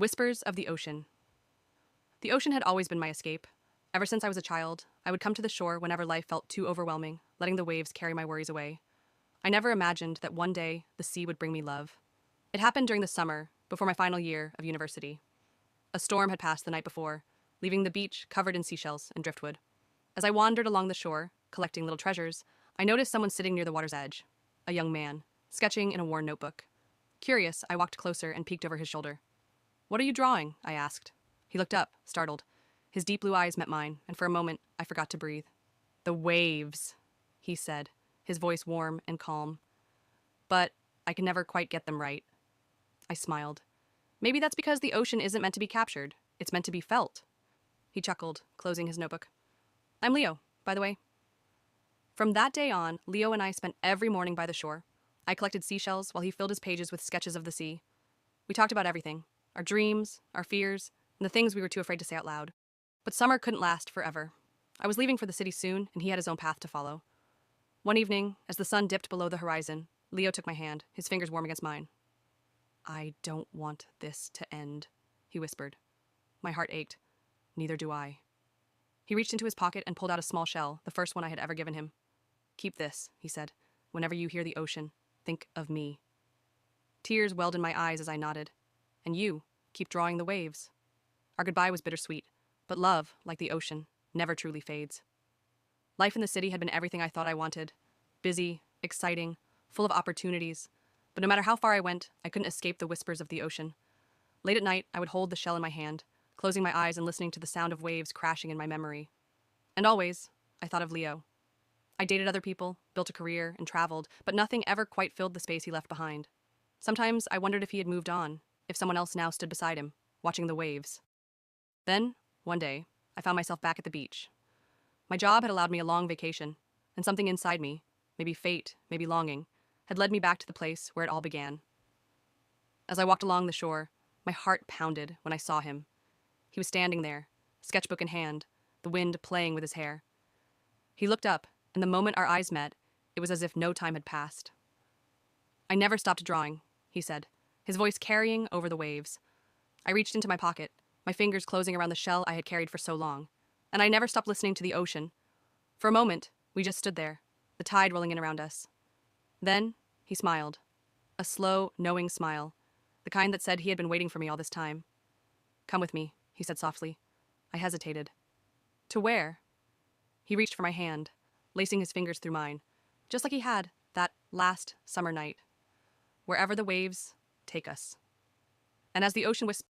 Whispers of the Ocean. The ocean had always been my escape. Ever since I was a child, I would come to the shore whenever life felt too overwhelming, letting the waves carry my worries away. I never imagined that one day the sea would bring me love. It happened during the summer, before my final year of university. A storm had passed the night before, leaving the beach covered in seashells and driftwood. As I wandered along the shore, collecting little treasures, I noticed someone sitting near the water's edge, a young man, sketching in a worn notebook. Curious, I walked closer and peeked over his shoulder. "What are you drawing?" I asked. He looked up, startled. His deep blue eyes met mine, and for a moment, I forgot to breathe. "The waves," he said, his voice warm and calm. "But I can never quite get them right." I smiled. "Maybe that's because the ocean isn't meant to be captured. It's meant to be felt." He chuckled, closing his notebook. "I'm Leo, by the way." From that day on, Leo and I spent every morning by the shore. I collected seashells while he filled his pages with sketches of the sea. We talked about everything, our dreams, our fears, and the things we were too afraid to say out loud. But summer couldn't last forever. I was leaving for the city soon, and he had his own path to follow. One evening, as the sun dipped below the horizon, Leo took my hand, his fingers warm against mine. "I don't want this to end," he whispered. My heart ached. Neither do I. He reached into his pocket and pulled out a small shell, the first one I had ever given him. "Keep this," he said. "Whenever you hear the ocean, think of me." Tears welled in my eyes as I nodded. "And you, keep drawing the waves." Our goodbye was bittersweet, but love, like the ocean, never truly fades. Life in the city had been everything I thought I wanted. Busy, exciting, full of opportunities. But no matter how far I went, I couldn't escape the whispers of the ocean. Late at night, I would hold the shell in my hand, closing my eyes and listening to the sound of waves crashing in my memory. And always, I thought of Leo. I dated other people, built a career, and traveled, but nothing ever quite filled the space he left behind. Sometimes I wondered if he had moved on, if someone else now stood beside him, watching the waves. Then, one day, I found myself back at the beach. My job had allowed me a long vacation, and something inside me, maybe fate, maybe longing, had led me back to the place where it all began. As I walked along the shore, my heart pounded when I saw him. He was standing there, sketchbook in hand, the wind playing with his hair. He looked up, and the moment our eyes met, it was as if no time had passed. "I never stopped drawing," he said, his voice carrying over the waves. I reached into my pocket, my fingers closing around the shell I had carried for so long, and I never stopped listening to the ocean. For a moment, we just stood there, the tide rolling in around us. Then, he smiled. A slow, knowing smile, the kind that said he had been waiting for me all this time. "Come with me," he said softly. I hesitated. "To where?" He reached for my hand, lacing his fingers through mine, just like he had that last summer night. "Wherever the waves take us." And as the ocean whispered,